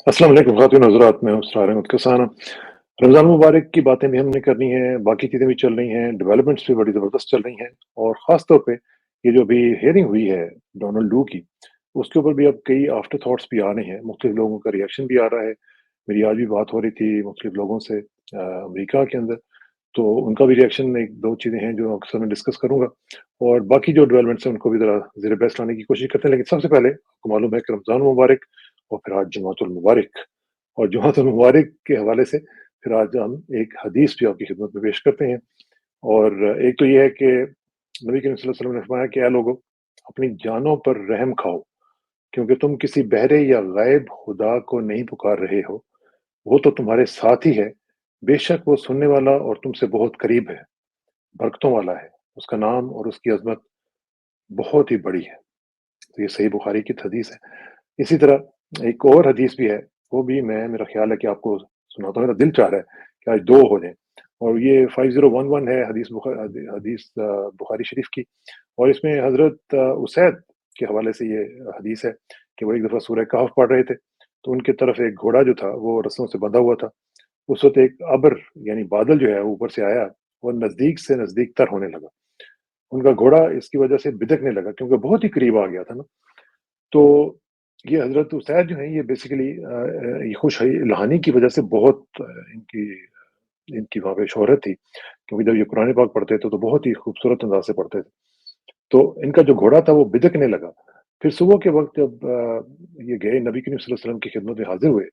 अस्सलाम वालेकुम ख़वातीन हज़रात, मैं हूँ इसरार अहमद कसाना। रमज़ान मुबारक की बातें भी हमने करनी है, बाकी चीज़ें भी चल रही हैं, डेवलपमेंट्स भी बड़ी ज़बरदस्त चल रही हैं और ख़ास तौर पे ये जो अभी हियरिंग हुई है डोनाल्ड लू की, उसके ऊपर भी अब कई आफ्टर थॉट्स भी आ रहे हैं, मुख्तलिफ़ लोगों का रिएक्शन भी आ रहा है। मेरी आज भी बात हो रही थी मुख्तलिफ़ लोगों से अमेरिका के अंदर, तो उनका भी रिएक्शन 1-2 चीज़ें हैं जो अक्सर मैं डिस्कस करूँगा और बाकी जो डेवलपमेंट्स हैं उनको भी ज़रा ज़ेर बहस लाने की कोशिश करते हैं। लेकिन सबसे पहले आपको मालूम है कि रमज़ान मुबारक और फिर आज जुमातुल मुबारक। और जुमातुल मुबारक के हवाले से फिर आज हम एक हदीस भी आपकी खिदमत में पेश करते हैं। और एक तो ये है कि नबी करीम सल्लल्लाहु अलैहि वसल्लम ने फरमाया कि ऐ लोगों, अपनी जानों पर रहम खाओ, क्योंकि तुम किसी बहरे या गायब खुदा को नहीं पुकार रहे हो, वो तो तुम्हारे साथ ही है। बेशक वो सुनने वाला और तुमसे बहुत करीब है, बरकतों वाला है। उसका नाम और उसकी अज़मत बहुत ही बड़ी है। तो ये सही बुखारी की हदीस है। इसी तरह एक और हदीस भी है, वो भी मैं मेरा ख़्याल है कि आपको सुनाता हूँ, मेरा दिल चाह रहा है कि आज 2 हो जाएँ। और ये 5011 है हदीस बुखारी शरीफ की और इसमें हज़रत उसैद के हवाले से ये हदीस है कि वो एक दफ़ा सूरह कहफ पढ़ रहे थे, तो उनकी तरफ एक घोड़ा जो था, वो रस्सों से बंधा हुआ था। उस वक़्त एक अब्र यानी बादल जो है वो ऊपर से आया और नज़दीक से नज़दीक तर होने लगा। उनका घोड़ा इसकी वज़ह से बिदकने लगा क्योंकि बहुत ही करीब आ गया था ना। तो ये हज़रत उसैद जो हैं ये बेसिकली ये खुशहाली इल्हानी की वज़ह से बहुत इनकी इनकी वहाँ पे शोहरत थी, क्योंकि जब ये कुरान पाक पढ़ते थे तो बहुत ही खूबसूरत अंदाज़ से पढ़ते थे। तो इनका जो घोड़ा था वो बिदकने लगा। फिर सुबह के वक़्त जब ये गए नबी करीम सल्लल्लाहु अलैहि वसल्लम की खिदमत में हाज़िर हुए,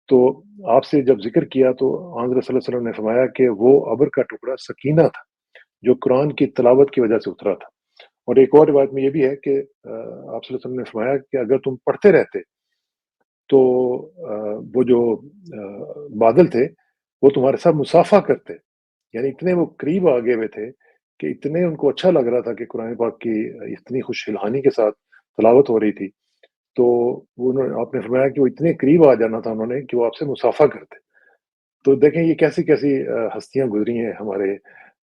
तो आपसे जब ज़िक्र किया तो हज़रत सल्लल्लाहु अलैहि वसल्लम ने फरमाया कि वो अब्र का टुकड़ा सकीना था, जो कुरान की तिलावत की वज़ह से उतरा था। और एक और रिवायत में ये भी है कि आप सल्लल्लाहु अलैहि वसल्लम ने फरमाया कि अगर तुम पढ़ते रहते तो वो जो बादल थे, वो तुम्हारे साथ मुसाफ़ा करते। यानी इतने वो करीब आ गए हुए थे कि इतने उनको अच्छा लग रहा था कि कुरान पाक की इतनी खुशहाली के साथ तिलावत हो रही थी। तो वो उन्होंने आपने फरमाया कि वो इतने करीब आ जाना था उन्होंने कि वो आपसे मुसाफ़ा करते। तो देखें ये कैसी-कैसी हस्तियाँ गुज़री हैं हमारे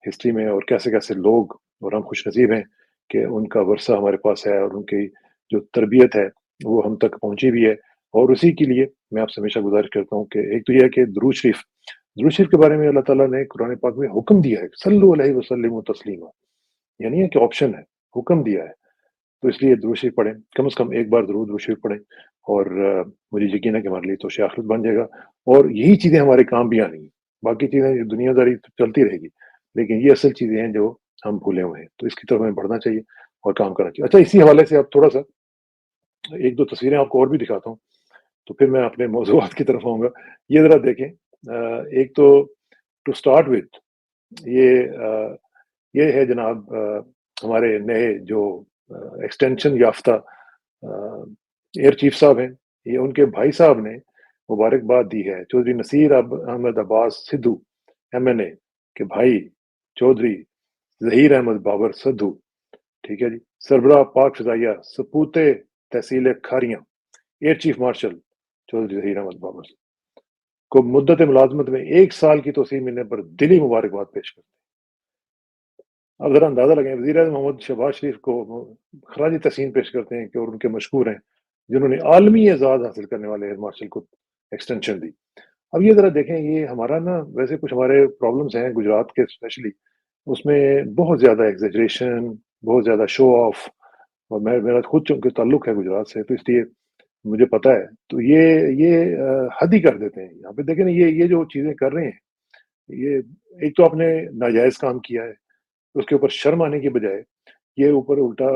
हिस्ट्री में और कैसे-कैसे लोग और हम खुशनसीब हैं कि उनका वरसा हमारे पास है और उनकी जो तरबियत है, वो हम तक पहुँची भी है। और उसी के लिए मैं आपसे हमेशा गुज़ारिश करता हूँ कि एक तो ये है कि दुरूद शरीफ के बारे में अल्लाह ताला ने कुरान पाक में हुक्म दिया है, सल्लल्लाहु अलैहि वसल्लम तस्लीमा। यानी है कि ऑप्शन है, हुक्म दिया है। तो इसलिए दुरूद शरीफ पढ़ें, कम से कम एक बार ज़रूर दुरूद शरीफ पढ़ें और मुझे यकीन है कि हमारे लिए तो आखिरत बन जाएगा और यही चीज़ें हमारे काम भी आनी हैं। बाकी चीज़ें दुनियादारी तो चलती रहेगी, लेकिन ये असल चीज़ें हैं जो हम भूले हुए हैं, तो इसकी तरफ हमें बढ़ना चाहिए और काम करना चाहिए। अच्छा, इसी हवाले से अब थोड़ा-सा 1-2 तस्वीरें आपको और भी दिखाता हूँ, तो फिर मैं अपने मौज़ूआत की तरफ आऊँगा। ये ज़रा देखें एक तो टू स्टार्ट विथ ये है जनाब हमारे नए जो एक्सटेंशन याफ्ता एयर चीफ साहब हैं, ये उनके भाई साहब ने मुबारकबाद दी है चौधरी नसीर अहमद अब्बास सिद्धू एमएनए के भाई चौधरी ज़हीर अहमद बाबर सिद्धू, ठीक है जी, सरबराह पाक फ़िज़ाइया सपूते तहसील Kharian, air chief marshal Chaudhry Zaheer Ahmed Babar को मुद्दत मुलाज़मत में 1 साल की तोसीह मिलने पर दिली मुबारकबाद पेश करते हैं। अब ज़रा अंदाज़ा लगाएँ वज़ीर-ए-आज़म मोहम्मद शहबाज शरीफ को खराज तहसीन पेश करते हैं कि और उनके मशकूर हैं, जिन्होंने आलमी एज़ाज़ हासिल करने वाले एयर मार्शल को एक्सटेंशन दी। अब ये ज़रा देखें ये हमारा ना वैसे कुछ हमारे प्रॉब्लम्स हैं गुजरात के स्पेशली, उसमें बहुत ज़्यादा एक्ज़ैजरेशन, बहुत ज़्यादा शो ऑफ और मेरा खुद चूँकि ताल्लुक है गुजरात से तो इसलिए मुझे पता है। तो ये हद ही कर देते हैं। यहाँ पे देखें ना ये जो चीज़ें कर रहे हैं, ये एक तो आपने नाजायज़ काम किया है। उसके ऊपर शर्म आने की बजाय ये ऊपर उल्टा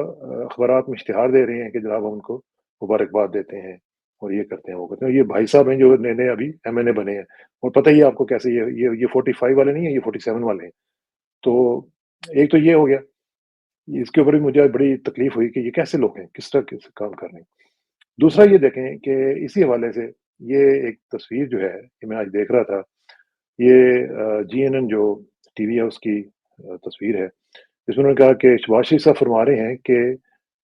अखबारात में इश्तिहार दे रहे हैं कि जनाब हम उनको मुबारकबाद देते हैं और ये करते हैं, वो करते हैं। ये भाई साहब हैं जो नए-नए अभी एमएनए बने हैं और पता ही है आपको कैसे ये 45 वाले नहीं है, ये 47 वाले हैं। तो एक तो ये हो गया, इसके ऊपर भी मुझे बड़ी तकलीफ हुई कि ये कैसे लोग हैं, किस तरह के काम कर रहे हैं। दूसरा ये देखें कि इसी हवाले से ये एक तस्वीर जो है, ये मैं आज देख रहा था, ये जीएनएन जो टीवी है उसकी तस्वीर है। इसमें उन्होंने कहा कि शहबाज शरीफ साहब फरमा रहे हैं कि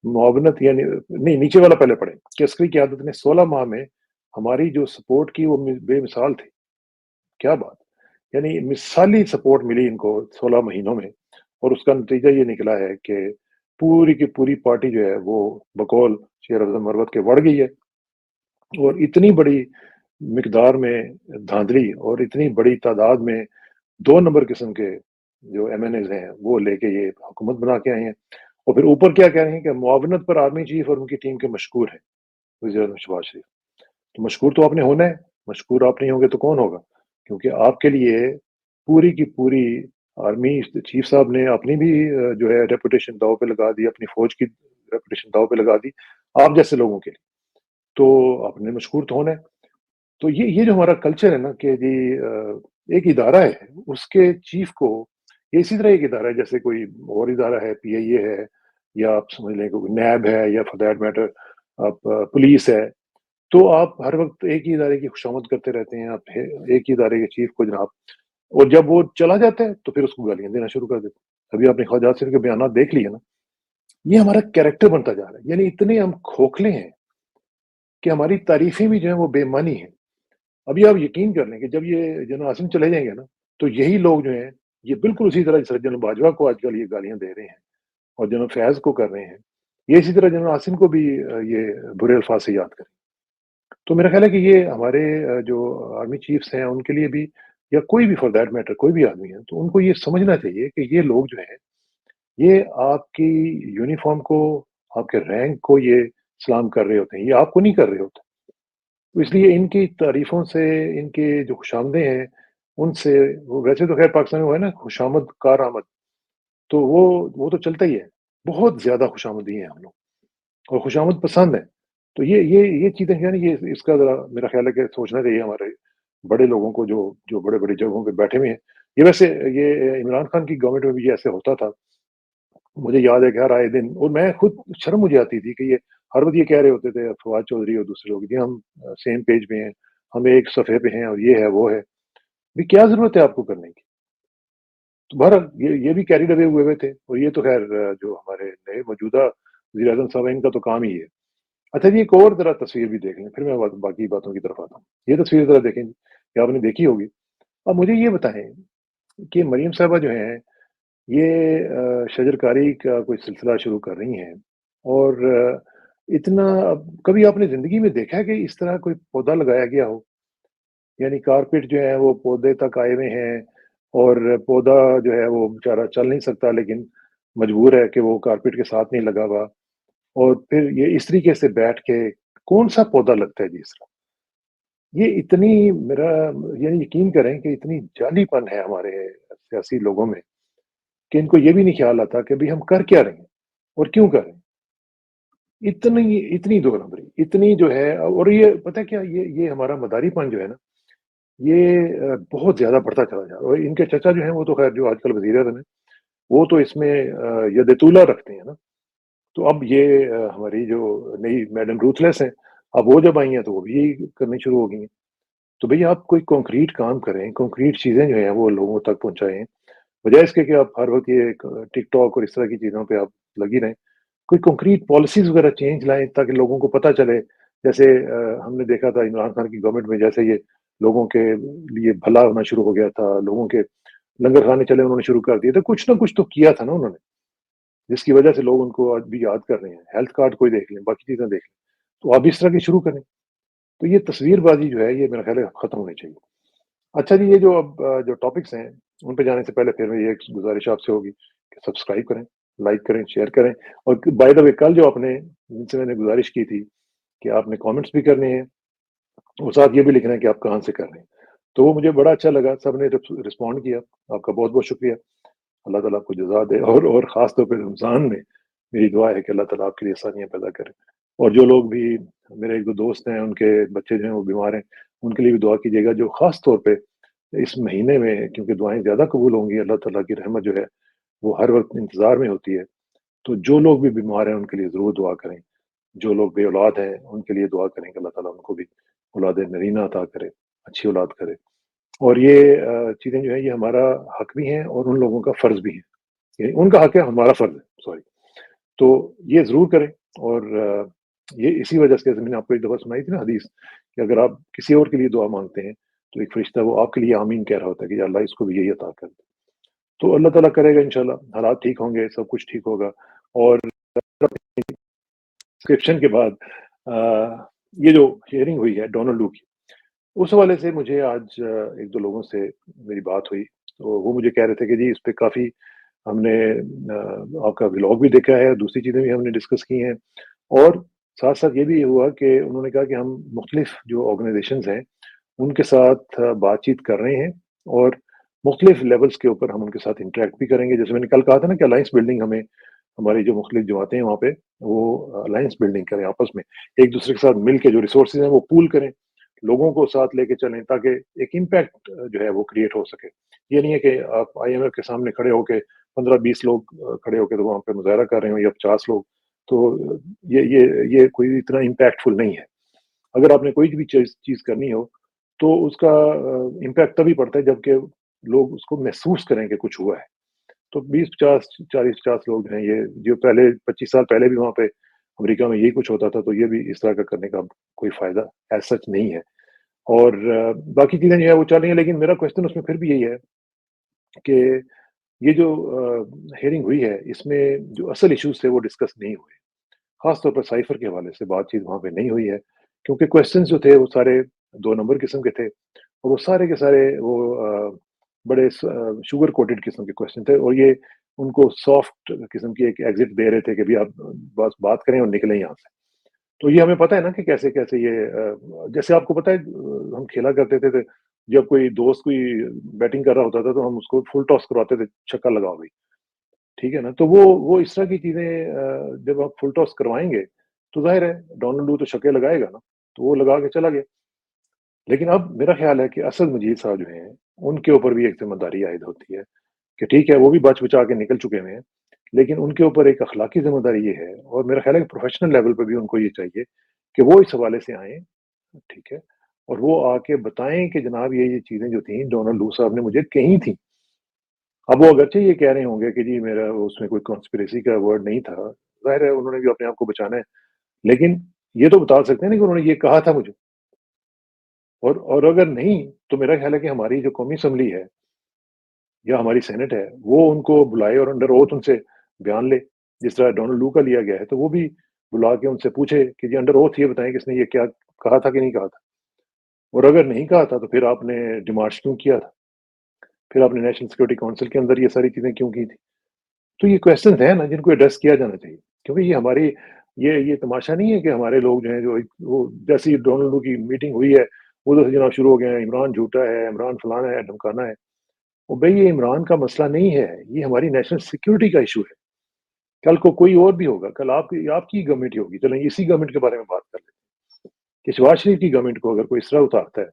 मुआवनत यानी नहीं, नीचे वाला पहले पढ़ें कि अस्करी क़यादत ने 16 माह में हमारी जो सपोर्ट की वो बेमिसाल थी। क्या बात! यानी मिसाली सपोर्ट मिली इनको 16 महीनों में और उसका नतीजा ये निकला है कि पूरी की पूरी पार्टी जो है वो बकौल शेर अफ़ज़ल मरवत के बढ़ गई है और इतनी बड़ी مقدار میں دھاندلی اور اتنی بڑی تعداد میں 2 نمبر قسم کے جو ایم این ایز ہیں وہ لے کے یہ حکومت بنا کے آئے ہیں، اور پھر اوپر کیا کہہ رہے ہیں کہ معاونت پر آرمی چیف اور ان کی ٹیم کے مشکور ہیں، وزیر اعظم شہباز شریف۔ تو مشکور تو آپ نے ہونا ہے، مشکور آپ نہیں ہوں گے تو کون ہوگا؟ کیونکہ آپ کے لیے پوری کی پوری آرمی چیف صاحب نے اپنی بھی جو ہے ریپوٹیشن داؤ پہ لگا دی، اپنی فوج کی ریپوٹیشن داؤ پہ لگا دی آپ جیسے لوگوں کے لیے، تو آپ نے مشکور تو ہونا ہے۔ تو یہ جو ہمارا کلچر ہے نا کہ جی ایک ادارہ ہے، اس کے چیف کو، یہ اسی طرح ایک ادارہ ہے جیسے کوئی اور ادارہ ہے، پی آئی اے ہے، یا آپ سمجھ لیں کہ نیب ہے، یا فار دیٹ میٹر آپ پولیس ہے، تو آپ ہر وقت ایک ہی ادارے کی خوشامد کرتے رہتے ہیں، آپ ایک ہی ادارے کے چیف کو جناب، اور جب وہ چلا جاتا ہے تو پھر اس کو گالیاں دینا شروع کر دیتے ہیں۔ ابھی آپ نے خواجہ آصف کے بیانات دیکھ لیے نا، یہ ہمارا کیریکٹر بنتا جا رہا ہے، یعنی اتنے ہم کھوکھلے ہیں کہ ہماری تعریفیں بھی جو ہیں وہ بے معنی ہیں۔ ابھی آپ یقین کر لیں کہ جب یہ جنرل عاصم چلے جائیں گے نا، تو یہی لوگ جو ہیں یہ بالکل اسی طرح جس طرح جنرل باجوہ کو آج کل یہ گالیاں دے رہے ہیں اور جنرل فیاض کو کر رہے ہیں، یہ اسی طرح جنرل عاصم کو بھی یہ برے الفاظ سے یاد کریں۔ تو میرا خیال ہے کہ یہ ہمارے جو آرمی چیفس ہیں ان کے لیے بھی، یا کوئی بھی فار دیٹ میٹر کوئی بھی آدمی ہے، تو ان کو یہ سمجھنا چاہیے کہ یہ لوگ جو ہیں یہ آپ کی یونیفارم کو، آپ کے رینک کو یہ سلام کر رہے ہوتے ہیں، یہ آپ کو نہیں کر رہے ہوتے۔ تو اس لیے ان کی تعریفوں سے، ان کے جو خوشامدیں ہیں ان سے، وہ ویسے تو خیر پاکستان میں وہ ہے نا خوشامد کار آمد، تو وہ تو چلتا ہی ہے، بہت زیادہ خوشامدی ہیں ہم لوگ اور خوشامد پسند ہے۔ تو یہ چیزیں ہیں، یہ اس کا ذرا میرا خیال ہے کہ سوچنا چاہیے ہمارے بڑے لوگوں کو، جو بڑے بڑی جگہوں پہ بیٹھے ہوئے ہیں۔ یہ ویسے یہ عمران خان کی گورنمنٹ میں بھی یہ ایسے ہوتا تھا، مجھے یاد ہے کہ ہر آئے دن، اور میں خود شرم مجھے آتی تھی کہ یہ ہر وقت یہ کہہ رہے ہوتے تھے فواد چودھری اور دوسرے لوگ، یہ ہم سیم پیج پہ ہیں، ہم ایک صفحے پہ ہیں، اور یہ ہے وہ ہے، بھی کیا ضرورت ہے آپ کو کرنے کی؟ تو بہرحال یہ بھی کیری اوے ہوئے تھے، اور یہ تو خیر جو ہمارے نئے موجودہ وزیر اعظم صاحب ہیں ان کا تو کام ہی ہے۔ اچھا جی، ایک اور ذرا تصویر بھی دیکھ لیں، پھر میں باقی باتوں کی طرف آتا ہوں۔ یہ تصویر ذرا دیکھیں جی، کہ آپ نے دیکھی ہوگی۔ اب مجھے یہ بتائیں کہ مریم صاحبہ جو ہیں یہ شجرکاری کا کوئی سلسلہ شروع کر رہی ہیں، اور اتنا، اب کبھی آپ نے زندگی میں دیکھا ہے کہ اس طرح کوئی پودا لگایا گیا ہو؟ یعنی کارپیٹ جو ہے وہ پودے تک آئے ہوئے ہیں، اور پودا جو ہے وہ بیچارہ چل نہیں سکتا لیکن مجبور ہے کہ وہ کارپیٹ کے ساتھ نہیں لگا ہوا، اور پھر یہ اس طریقے سے بیٹھ کے کون سا پودا لگتا ہے جی اس طرح؟ یہ اتنی میرا، یعنی یقین کریں کہ اتنی جعلی پن ہے ہمارے سیاسی لوگوں میں کہ ان کو یہ بھی نہیں خیال آتا کہ بھی ہم کر کیا رہے ہیں اور کیوں کر رہے ہیں۔ اتنی دو نمبری، اتنی جو ہے، اور یہ پتہ ہے کیا، یہ ہمارا مداری پن جو ہے نا، یہ بہت زیادہ بڑھتا چلا جا رہا ہے، اور ان کے چچا جو ہیں وہ تو خیر جو آج کل وزیر اعظم ہیں، وہ تو اس میں ید طولہ رکھتے ہیں نا۔ تو اب یہ ہماری جو نئی میڈم روتھ لیس ہیں، اب وہ جب آئی ہیں تو وہ بھی یہی کرنی شروع ہو گئی ہیں۔ تو بھئی آپ کوئی کنکریٹ کام کریں، کنکریٹ چیزیں جو ہیں وہ لوگوں تک پہنچائیں، بجائے اس کے کہ آپ ہر وقت یہ ٹک ٹاک اور اس طرح کی چیزوں پہ آپ لگی رہیں۔ کوئی کنکریٹ پالیسیز وغیرہ چینج لائیں تاکہ لوگوں کو پتہ چلے، جیسے ہم نے دیکھا تھا عمران خان کی گورنمنٹ میں، جیسے یہ لوگوں کے لیے بھلا ہونا شروع ہو گیا تھا، لوگوں کے لنگر خانے چلے انہوں نے شروع کر دیے، تو کچھ نہ کچھ تو کیا تھا نا انہوں نے، جس کی وجہ سے لوگ ان کو آج بھی یاد کر رہے ہیں۔ ہیلتھ کارڈ کوئی دیکھ لیں، باقی چیزیں دیکھ لیں، تو آپ اس طرح کی شروع کریں۔ تو یہ تصویر بازی جو ہے یہ میرا خیال ہے ختم ہونی چاہیے۔ اچھا جی، یہ جو اب جو ٹاپکس ہیں ان پہ جانے سے پہلے پھر میری ایک گزارش آپ سے ہوگی کہ سبسکرائب کریں، لائک کریں، شیئر کریں، اور بائی دا وے کل جو آپ نے، جن سے میں نے گزارش کی تھی کہ آپ نے کامنٹس بھی کرنے ہیں اور ساتھ یہ بھی لکھنا ہے کہ آپ کہاں سے کر رہے ہیں، تو وہ مجھے بڑا اچھا لگا، سب نے رسپونڈ کیا، آپ کا بہت بہت شکریہ۔ اللہ تعالیٰ آپ کو جزا دے، اور خاص طور پہ رمضان میں میری دعا ہے کہ اللہ تعالیٰ آپ کے لیے آسانیاں پیدا کرے، اور جو لوگ بھی، میرے ایک دو دوست ہیں ان کے بچے جو ہیں وہ بیمار ہیں، ان کے لیے بھی دعا کیجیے گا، جو خاص طور پہ اس مہینے میں، کیونکہ دعائیں زیادہ قبول ہوں گی، اللہ تعالیٰ کی رحمت جو ہے وہ ہر وقت انتظار میں ہوتی ہے، تو جو لوگ بھی بیمار ہیں ان کے لیے ضرور دعا کریں، جو لوگ بے اولاد ہیں ان کے لیے دعا کریں کہ اللہ تعالیٰ ان کو بھی اولاد نرینہ عطا کرے، اچھی اولاد کرے، اور یہ چیزیں جو ہیں یہ ہمارا حق بھی ہیں اور ان لوگوں کا فرض بھی ہے، یعنی ان کا حق ہے، ہمارا فرض ہے، سوری۔ تو یہ ضرور کریں، اور یہ اسی وجہ سے میں نے آپ کو ایک دفعہ سنائی تھی نا حدیث، کہ اگر آپ کسی اور کے لیے دعا مانگتے ہیں تو ایک فرشتہ وہ آپ کے لیے آمین کہہ رہا ہوتا ہے کہ یا اللہ اس کو بھی یہی عطا کر دے۔ تو اللہ تعالیٰ کرے گا انشاءاللہ، حالات ٹھیک ہوں گے، سب کچھ ٹھیک ہوگا۔ اور ڈسکرپشن کے بعد آ، یہ جو ہیئرنگ ہوئی ہے ڈونلڈ لو کی، उस हवाले से मुझे आज 1-2 लोगों से मेरी बात हुई, तो वो मुझे कह रहे थे कि जी इस पे काफ़ी हमने आपका व्लॉग भी देखा है, दूसरी चीज़ें भी हमने डिस्कस की हैं और साथ-साथ ये भी हुआ कि उन्होंने कहा कि हम मुख्तलिफ जो ऑर्गनाइज़ेशंस हैं, उनके साथ बातचीत कर रहे हैं और मुख्तलिफ लेवल्स के ऊपर हम उनके साथ इंटरैक्ट भी करेंगे। जैसे मैंने कल कहा था ना कि अलायंस बिल्डिंग हमें हमारी जो मुख्तलिफ जमातें हैं वहाँ पे, वो अलायंस बिल्डिंग करें आपस में, एक-दूसरे के साथ मिल के जो रिसोर्सेज़ हैं वो पूल करें, लोगों को साथ लेके चलें ताकि एक इम्पैक्ट जो है वो क्रिएट हो सके। ये नहीं है कि आप आईएमएफ के सामने खड़े होके 15-20 लोग खड़े होके तो वहाँ पे मुज़ाहरा कर रहे हों या 50 लोग, तो ये कोई इतना इम्पैक्टफुल नहीं है। अगर आपने कोई भी चीज़ चीज़ करनी हो, तो उसका इम्पैक्ट तभी पड़ता है जबकि लोग उसको महसूस करें कि कुछ हुआ है। तो 20-50, 40-50 लोग हैं ये, जो पहले 25 साल पहले भी वहाँ पे अमेरिका में यही कुछ होता था, तो ये भी इस तरह का करने का कोई फ़ायदा एज़ सच नहीं है। और बाकी चीज़ें जो है वो चल रही हैं, लेकिन मेरा क्वेश्चन उसमें फिर भी यही है कि ये जो हियरिंग हुई है, इसमें जो असल इश्यूज़ थे वो डिस्कस नहीं हुए। ख़ास तौर पर साइफ़र के हवाले से बातचीत वहाँ पे नहीं हुई है, क्योंकि क्वेश्चन्स जो थे वो सारे 2 नंबर किस्म के थे और वो सारे के सारे वो बड़े शुगर कोटेड किस्म के क्वेश्चन थे और ये उनको सॉफ्ट किस्म की एक एग्ज़िट दे रहे थे कि भई आप बस बात करें और निकलें यहाँ से। तो ये हमें पता है ना कि कैसे-कैसे ये जैसे आपको पता है हम खेला करते थे, जब कोई दोस्त कोई बैटिंग कर रहा होता था तो हम उसको फुल टॉस करवाते थे, छक्का लगाओ भई, ठीक है ना? तो वो इस तरह की चीज़ें जब आप फुल टॉस करवाएँगे, तो ज़ाहिर है डोनाल्ड वू तो छक्के लगाएगा ना, तो वो लगा के चला गया। लेकिन अब मेरा ख़्याल है कि असद मजीद साहब जो हैं, उनके ऊपर भी एक ज़िम्मेदारी आयद होती है कि ठीक है, वो भी बच-बचा के निकल चुके हुए हैं, लेकिन उनके ऊपर एक अख़लाकी ज़िम्मेदारी ये है और मेरा ख़्याल है कि प्रोफ़ेशनल लेवल पे भी उनको ये चाहिए कि वो इस हवाले से आएँ, ठीक है? और वो आके बताएँ कि जनाब ये चीज़ें जो थी डोनाल्ड वू साहब ने मुझे कही थी। अब वो अगरचे ये कह रहे होंगे कि जी मेरा उसमें कोई कॉन्स्पिरेसी का वर्ड नहीं था, ज़ाहिर है उन्होंने भी अपने आप को बचाना है। लेकिन ये तो बता सकते हैं ना कि उन्होंने ये कहा था मुझे और अगर नहीं, तो मेरा ख़्याल है कि हमारी जो कौमी असेंबली है या हमारी सेनेट है, वो उनको बुलाए और अंडर ओथ उनसे बयान ले। जिस तरह डोनाल्ड लू का लिया गया है, तो वो भी बुला के उनसे पूछे कि जी अंडर ओथ ये बताएँ कि इसने ये क्या कहा था कि नहीं कहा था? और अगर नहीं कहा था, तो फिर आपने डिमार्च क्यों किया था? फिर आपने नेशनल सिक्योरिटी काउंसिल के अंदर ये सारी चीज़ें क्यों की थी? तो ये क्वेश्चन्स हैं ना जिनको एड्रेस किया जाना चाहिए। क्योंकि ये हमारी ये तमाशा नहीं है कि हमारे लोग जो हैं जो वो जैसे ही डोनाल्ड लू की मीटिंग हुई है, उधर से जनाब शुरू हो गए हैं, इमरान झूठा है, इमरान फलाना है, ढमकाना है। और भई ये इमरान का मसला नहीं है, ये हमारी नेशनल सिक्योरिटी का इश्यू है। कल को कोई और भी होगा, कल आपकी आपकी गवर्नमेंट ही होगी। चलें इसी गवर्नमेंट के बारे में बात कर लेते हैं कि शहबाज शरीफ की गवर्नमेंट को अगर कोई इस तरह उतारता है,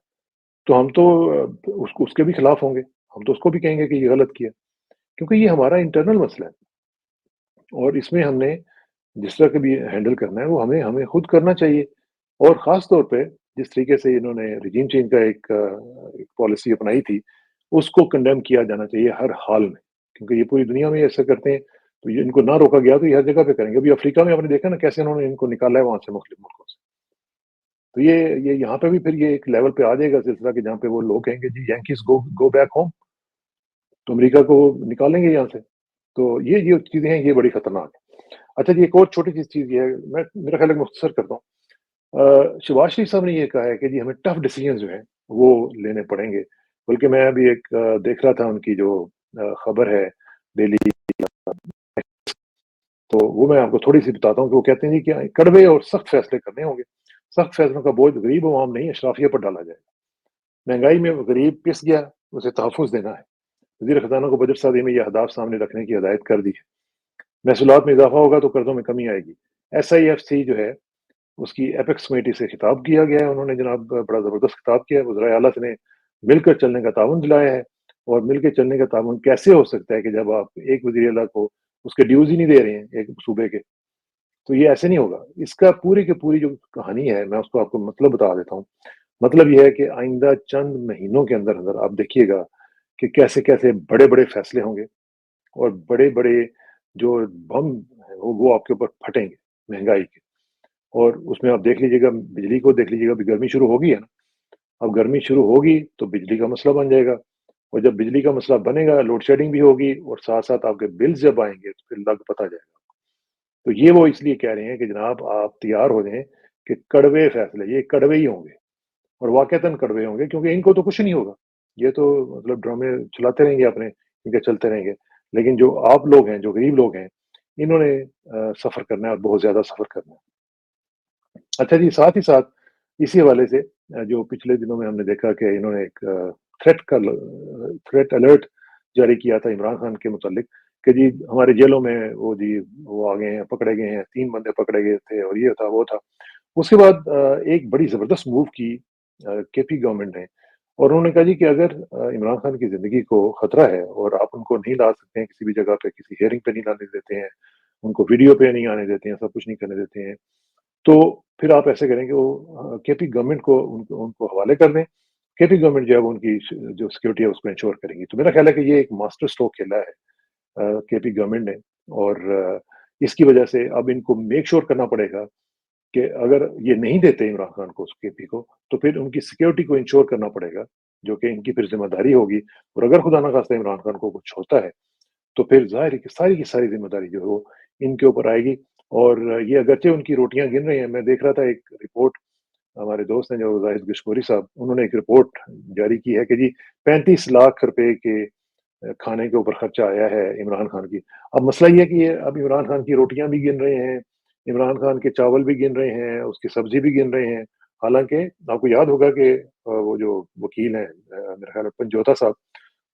तो हम तो उसके भी खिलाफ होंगे। हम तो उसको भी कहेंगे कि ये गलत किया। क्योंकि ये हमारा इंटरनल मसला है और इसमें हमने जिस तरह के भी हैंडल करना है, वो हमें हमें खुद करना चाहिए और ख़ास तौर पे जिस तरीके से इन्होंने रेजिम चेंज का एक पॉलिसी अपनाई थी, उसको कंडेम किया जाना चाहिए हर हाल में। क्योंकि ये पूरी दुनिया में ऐसा करते हैं, तो ये इनको ना रोका गया तो ये हर जगह पे करेंगे। अभी अफ्रीका में आपने देखा ना कैसे उन्होंने इनको निकाला है वहाँ से मुख्तलिफ मुल्कों से। तो ये यहाँ पे भी फिर ये एक लेवल पे आ जाएगा सिलसिला कि जहाँ पे वो लोग कहेंगे जी यांकीज़ गो गो बैक होम, तो अमेरिका को निकालेंगे यहाँ से। तो ये जो चीज़ें हैं, ये बड़ी खतरनाक है। अच्छा जी, एक और छोटी-सी चीज़ ये है, मैं मेरा ख़्याल है मुख्तसर करता हूँ। शहबाज शरीफ साहब ने ये कहा है कि जी हमें टफ डिसीजंस जो हैं, वो लेने पड़ेंगे। बल्कि मैं अभी एक देख रहा था उनकी जो खबर है डेली, तो वो मैं आपको थोड़ी-सी बताता हूँ कि वो कहते हैं जी कि कड़वे और सख्त फैसले करने होंगे। सख्त फैसलों का बोझ गरीब अवाम नहीं, अशराफिया पर डाला जाएगा। महँगाई में गरीब पिस गया, उसे तहफ़्फ़ुज़ देना है। वज़ीर ख़ज़ाना को बजट साज़ी में ये अहदाफ सामने रखने की हिदायत कर दी है। महसूलात में इज़ाफ़ा होगा तो कर्ज़ों में कमी आएगी। एसआईएफसी जो है उसकी एपेक्स कमेटी से खिताब किया गया है, उन्होंने जनाब बड़ा ज़बरदस्त खिताब किया है, वज़राए आला ने मिलकर चलने का ताउन दिलाया है और मिलके चलने का ताउन कैसे हो सकता है कि जब आप एक वज़ीर आला को उसके ड्यूज़ ही नहीं दे रहे हैं, एक सूबे के, तो ये ऐसे नहीं होगा। इसका पूरी की पूरी जो कहानी है, मैं उसको आपको मतलब बता देता हूँ। मतलब ये है कि आइंदा चंद महीनों के अंदर-अंदर आप देखिएगा कि कैसे-कैसे बड़े-बड़े फैसले होंगे और बड़े-बड़े जो बम हैं, वो आपके ऊपर फटेंगे, महँगाई के। और उसमें आप देख लीजिएगा बिजली को देख लीजिएगा, अभी गर्मी शुरू हो गई है ना, अब गर्मी शुरू होगी तो बिजली का मसला बन जाएगा और जब बिजली का मसला बनेगा लोड शेडिंग भी होगी और साथ-साथ आपके बिल्स जब आएँगे तो फिर लग पता जाएगा। तो ये वो इसलिए कह रहे हैं कि जनाब आप तैयार हो जाएँ कि कड़वे फैसले, ये कड़वे ही होंगे। और वाक़ईतन कड़वे होंगे, क्योंकि इनको तो कुछ नहीं होगा। ये तो मतलब ड्रामे चलाते रहेंगे अपने, इनके चलते रहेंगे। लेकिन जो आप लोग हैं, जो गरीब लोग हैं, इन्होंने सफ़र करना है और बहुत ज़्यादा सफ़र करना है। अच्छा जी, साथ ही साथ इसी हवाले से जो पिछले दिनों में हमने देखा कि इन्होंने एक थ्रेट अलर्ट जारी किया था इमरान खान के मुतालिक कि जी हमारे जेलों में वो आ गए हैं, पकड़े गए हैं, 3 बंदे पकड़े गए थे और ये था, वो था। उसके बाद एक बड़ी ज़बरदस्त मूव की केपी गवर्नमेंट ने, और उन्होंने कहा जी कि अगर इमरान खान की ज़िंदगी को खतरा है और आप उनको नहीं ला सकते हैं किसी भी जगह पे, किसी हियरिंग पे नहीं लाने देते हैं, उनको वीडियो पे नहीं आने देते हैं, सब कुछ नहीं करने देते हैं, तो फिर आप ऐसे करें कि वो केपी गवर्नमेंट को उनको उनको हवाले कर दें। केपी गवर्नमेंट जो है वो उनकी जो सिक्योरिटी है उसको इंश्योर करेंगी। तो मेरा ख्याल है कि ये एक मास्टर स्ट्रोक खेला है केपी गवर्नमेंट ने, और इसकी वजह से अब इनको मेक श्योर करना पड़ेगा कि अगर ये नहीं देते इमरान खान को, उस केपी को, तो फिर उनकी सिक्योरिटी को इंश्योर करना पड़ेगा, जो कि इनकी फिर ज़िम्मेदारी होगी। और अगर खुदा ना खास्ता इमरान खान को कुछ होता है, तो फिर ज़ाहिर है कि सारी की सारी ज़िम्मेदारी जो है वो इनके ऊपर आएगी। और ये अगरचे उनकी रोटियाँ गिन रहे हैं, मैं देख रहा था एक रिपोर्ट, हमारे दोस्त हैं जो ज़ाहिद गशकोरी साहब, उन्होंने एक रिपोर्ट जारी की है कि जी 35 लाख रुपए के खाने के ऊपर खर्चा आया है इमरान खान की। अब मसला ये है कि ये अब इमरान खान की रोटियाँ भी गिन रहे हैं, इमरान खान के चावल भी गिन रहे हैं, उसकी सब्ज़ी भी गिन रहे हैं। हालाँकि आपको याद होगा कि वो जो वकील हैं मेरा ख्याल है पंजोता साहब,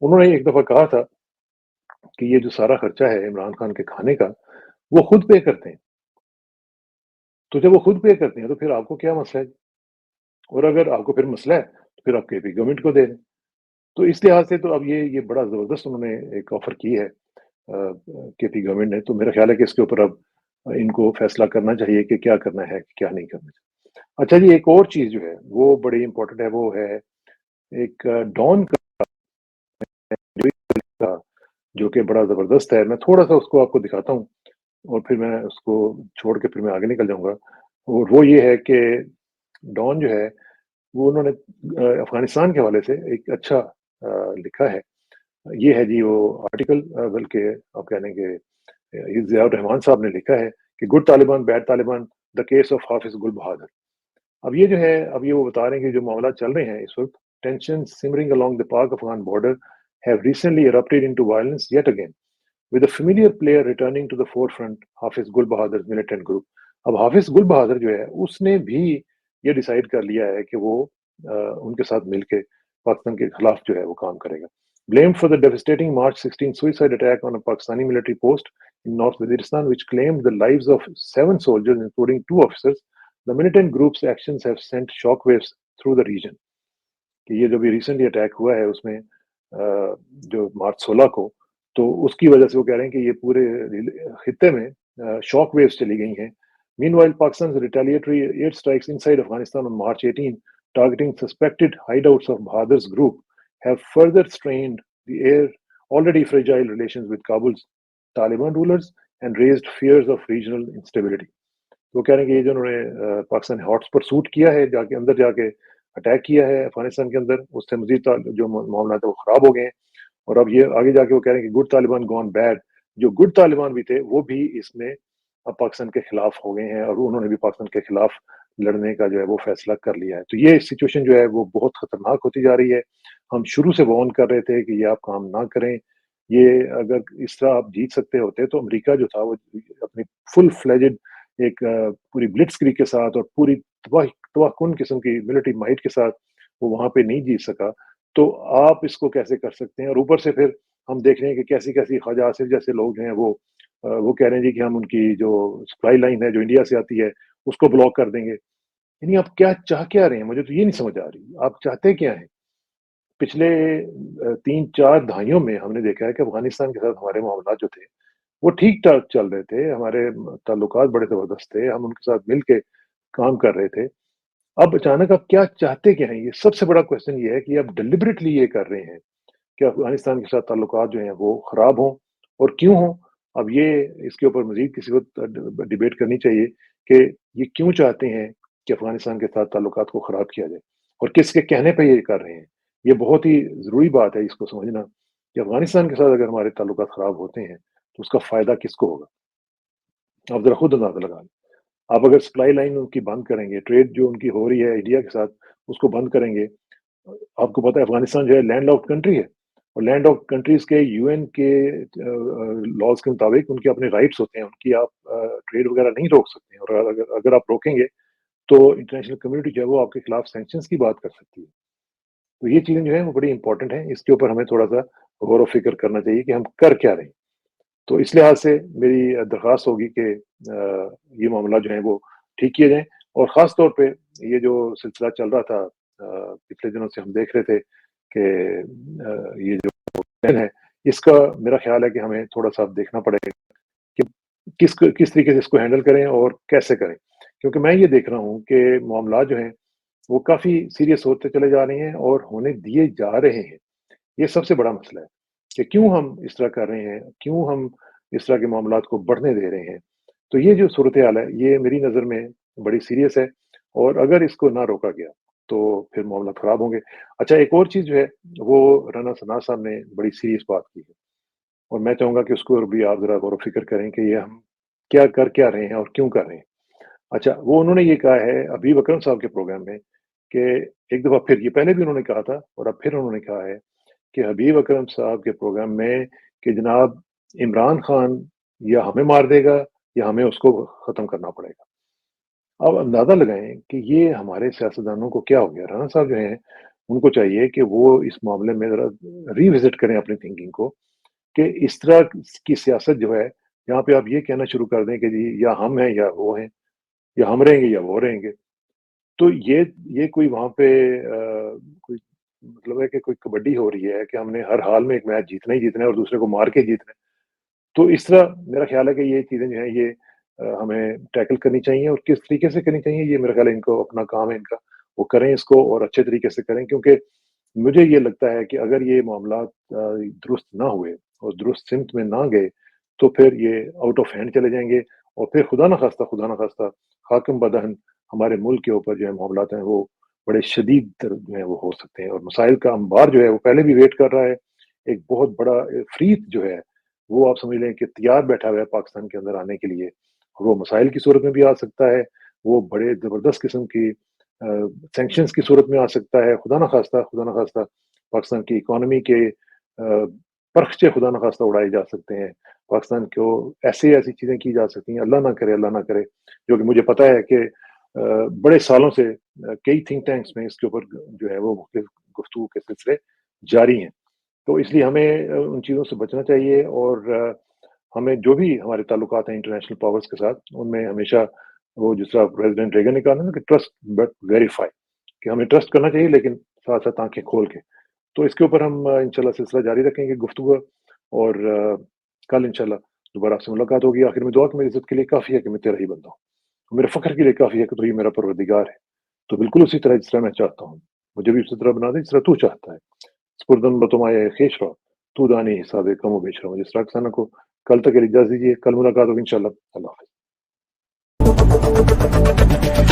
उन्होंने एक दफ़ा कहा था कि ये जो सारा खर्चा है इमरान खान के खाने का, वो खुद पे करते हैं। तो जब वो खुद पे करते हैं, तो फिर आपको क्या मसला है? और अगर आपको फिर मसला है, तो फिर आप केपी गवर्नमेंट को दे दें। तो इस लिहाज से तो अब ये बड़ा ज़बरदस्त उन्होंने एक ऑफ़र की है केपी गवर्नमेंट ने, तो मेरा ख़्याल है कि इसके ऊपर अब इनको फ़ैसला करना चाहिए कि क्या करना है, क्या नहीं करना चाहिए। अच्छा जी, एक और चीज़ जो है, वो बड़ी इम्पोर्टेंट है, वो है एक डॉन का, जो कि बड़ा ज़बरदस्त है। मैं थोड़ा-सा उसको आपको दिखाता हूँ और फिर मैं उसको छोड़ के फिर मैं आगे निकल जाऊँगा। और वो ये है कि डॉन जो है, वो उन्होंने अफ़गानिस्तान के हवाले से एक अच्छा लिखा है। ये है जी वो आर्टिकल, बल्कि आप कह लें कि ये ज़ियाउर रहमान साहब ने लिखा है कि good Taliban, bad Taliban, the case of हाफ़िज़ गुल बहादुर। अब ये जो है, अब ये वो बता रहे हैं कि जो मामला चल रहे हैं इस वक़्त, tension simmering along the Pak Afghan border have recently erupted into violence yet again, with a familiar player returning to the forefront, Hafiz Gul Bahadur militant group. अब हाफ़िज़ गुल बहादुर जो है, उसने भी ये डिसाइड कर लिया है कि वो उनके साथ मिलके पाकिस्तान के खिलाफ जो है वो काम करेगा। Blamed for the devastating March 16 suicide attack on a Pakistani military post in North Waziristan, which claimed the lives of 7 soldiers, including 2 officers, the militant group's actions have sent shockwaves through the region. कि ये जो भी recently attack हुआ है उसमें जो मार्च 16 को, तो उसकी वजह से वो कह रहे हैं कि ये पूरे खित्ते में शॉक वेव्स चली गई हैं। Meanwhile, Pakistan's retaliatory airstrikes inside Afghanistan on March 18, targeting suspected hideouts of Bahadur's group, have further strained the air already fragile relations with Kabul's Taliban rulers and raised fears of regional instability. वो कह रहे हैं कि ये जो उन्होंने Pakistan hots पर shoot किया है, जाके अंदर जाके अटैक किया है अफगानिस्तान के अंदर, उससे मजीद जो मामला था वो खराब हो गए हैं। और अब ये आगे जाके वो कह रहे हैं कि गुड तालिबान गॉन बैड। जो गुड तालिबान भी थे वो भी इसमें अब पाकिस्तान के खिलाफ हो गए हैं, और उन्होंने भी पाकिस्तान के खिलाफ लड़ने का जो है वो फैसला कर लिया है। तो ये सिचुएशन जो है वो बहुत खतरनाक होती जा रही है। हम शुरू से वार्न कर रहे थे कि ये आप काम ना करें। ये अगर इस तरह आप जीत सकते होते तो अमेरिका जो था वो अपनी फुल फ्लेजेड एक पूरी ब्लिट्सक्रीग के साथ और पूरी तबाहकुन किस्म की मिलिट्री माइट के साथ वो वहाँ पे नहीं जीत सका। तो आप इसको कैसे कर सकते हैं? और ऊपर से फिर हम देख रहे हैं कि कैसी-कैसी ख्वाजा आसिफ जैसे लोग जो हैं वो कह रहे हैं जी कि हम उनकी जो सप्लाई लाइन है जो इंडिया से आती है, उसको ब्लॉक कर देंगे। यानी आप क्या चाह क्या रहे हैं? मुझे तो ये नहीं समझ आ रही। आप चाहते क्या हैं? पिछले 3-4 दहाइयों में हमने देखा है कि अफ़गानिस्तान के साथ हमारे मामलात जो थे, वो ठीक-ठाक चल रहे थे, हमारे ताल्लुकात बड़े ज़बरदस्त थे, हम उनके साथ मिल के काम कर रहे थे। अब अचानक आप क्या चाहते क्या हैं? ये सबसे बड़ा क्वेश्चन ये है कि आप डिलिबरेटली ये कर रहे हैं कि अफ़गानिस्तान के साथ ताल्लुकात जो हैं वो ख़राब हों, और क्यों हों? अब ये इसके ऊपर मज़ीद किसी को डिबेट करनी चाहिए कि ये क्यों चाहते हैं कि अफ़गानिस्तान के साथ ताल्लुकात को ख़राब किया जाए, और किसके कहने पे ये कर रहे हैं? ये बहुत ही ज़रूरी बात है इसको समझना कि अफ़गानिस्तान के साथ अगर हमारे ताल्लुकात ख़राब होते हैं, तो उसका फ़ायदा किसको होगा? आप ज़रा खुद अंदाज़ा लगा लें। आप अगर सप्लाई लाइन उनकी बंद करेंगे, ट्रेड जो उनकी हो रही है इंडिया के साथ, उसको बंद करेंगे। आपको पता है अफ़गानिस्तान जो है लैंड लॉक्ड कंट्री है, और लैंड लॉक्ड कंट्रीज़ के यूएन के लॉज़ के मुताबिक उनके अपने राइट्स होते हैं, उनकी आप ट्रेड वगैरह नहीं रोक सकते हैं, और अगर अगर आप रोकेंगे, तो इंटरनेशनल कम्युनिटी जो है वो आपके खिलाफ सैंक्शंस की बात कर सकती है। तो ये चीज़ें जो हैं वो बड़ी इम्पोर्टेंट हैं, इसके ऊपर हमें थोड़ा-सा गौर-व-फ़िक्र करना चाहिए कि हम कर क्या रहे हैं। तो इस लिहाज से मेरी दरख्वास्त होगी कि ये मामला जो है वो ठीक किए जाएँ, और ख़ास तौर पे ये जो सिलसिला चल रहा था पिछले दिनों से हम देख रहे थे कि ये जो बैन है, इसका मेरा ख़्याल है कि हमें थोड़ा-सा अब देखना पड़ेगा कि किस तरीके से इसको हैंडल करें और कैसे करें। क्योंकि मैं ये देख रहा हूँ कि मामलात जो हैं, वो काफ़ी सीरियस होते चले जा रहे हैं और होने दिए जा रहे हैं। ये सबसे बड़ा मसला है कि क्यों हम इस तरह कर रहे हैं, क्यों हम इस तरह के मामलात को बढ़ने दे रहे हैं। तो ये जो सूरत-ए-हाल है, ये मेरी नज़र में बड़ी सीरियस है, और अगर इसको ना रोका गया, तो फिर मामला ख़राब होंगे। अच्छा, एक और चीज़ जो है, वो राना सनार साहब ने बड़ी सीरियस बात की है, और मैं चाहूँगा कि उसको भी आप ज़रा गौर-व-फ़िक्र करें कि ये हम क्या रहे हैं और क्यों कर रहे हैं। अच्छा, वो उन्होंने ये कहा है हबीब अकरम साहब के प्रोग्राम में कि एक दफ़ा फिर, ये पहले भी उन्होंने कहा था और अब फिर उन्होंने कहा है कि हबीब अकरम साहब के प्रोग्राम में कि जनाब इमरान खान या हमें मार देगा या हमें उसको ख़त्म करना पड़ेगा। अब अंदाज़ा लगाएँ कि ये हमारे सियासतदानों को क्या हो गया। राणा साहब जो हैं, उनको चाहिए कि वो इस मामले में ज़रा रिविज़िट करें अपनी थिंकिंग को, कि इस तरह की सियासत जो है, जहाँ पे आप ये कहना शुरू कर दें कि जी या हम हैं या वो हैं, या हम रहेंगे या वो रहेंगे। तो ये कोई वहाँ पे कोई मतलब है कि कोई कबड्डी हो रही है कि हमने हर हाल में एक मैच जीतना ही जीतना है और दूसरे को मार के जीतना है। तो इस तरह मेरा ख़्याल है कि ये चीज़ें जो हैं, ये हमें टैकल करनी चाहिए, और किस तरीके से करनी चाहिए, ये मेरा ख़्याल है इनको अपना काम है इनका, वो करें इसको और अच्छे तरीके से करें, क्योंकि मुझे ये लगता है कि अगर ये मामलात दुरुस्त ना हुए और दुरुस्त सिमत में ना गए, तो फिर ये आउट ऑफ हैंड चले जाएँगे, और फिर खुदा ना ख़ास्ता हाकिम बदहन हमारे मुल्क के ऊपर जो है मामलात हैं, वो बड़े शदीद तर जो है वो हो सकते हैं, और मसाइल का अंबार जो है वो पहले भी वेट कर रहा है। एक बहुत बड़ा फ़्रीत जो है, वो आप समझ लें कि तैयार बैठा हुआ है पाकिस्तान के अंदर आने के लिए। वो मसाइल की सूरत में भी आ सकता है, वो बड़े ज़बरदस्त किस्म की सैंक्शंस की सूरत में आ सकता है, खुदा ना खास्ता पाकिस्तान की इकॉनमी के परखचे खुदा ना खास्ता उड़ाए जा सकते हैं। पाकिस्तान को ऐसी-ऐसी चीज़ें की जा सकती हैं, अल्लाह ना करे, जो कि मुझे पता है कि बड़े सालों से कई थिंक टैंक्स में इसके ऊपर जो है वो मुख्तलिफ गुफ्तगू के सिलसिले जारी हैं। तो इसलिए हमें उन चीज़ों से बचना चाहिए, और हमें जो भी हमारे ताल्लुकात हैं इंटरनेशनल पावर्स के साथ, उनमें हमेशा वो जिस तरह प्रेसिडेंट रेगन ने कहा ना कि ट्रस्ट बट वेरीफाई, कि हमें ट्रस्ट करना चाहिए लेकिन साथ-साथ आँखें खोल के। तो इसके ऊपर हम इंशाल्लाह सिलसिला जारी रखेंगे गुफ्तगू, और कल इंशाल्लाह दोबारा आपसे मुलाकात होगी। आखिर में दुआ कि मेरी इज़्ज़त के लिए काफ़ी है कि मैं तेरा ही बंदा हूँ। मेरे फ़ख्र के लिए काफ़ी है कि तू ही मेरा परवरदिगार है। तो बिल्कुल उसी तरह जिस तरह मैं चाहता हूँ, मुझे भी उसी तरह बना दे जिस तरह तू चाहता है। स्पुर्दन बतुमाए ख़ेश रहो, तू दानी हिसाबे कम व बेश रहो। मुझे इस राखसाना को कल तक के लिए इजाज़त दीजिए। कल मुलाकात होगी इंशाल्लाह। अल्लाह हाफ़िज़।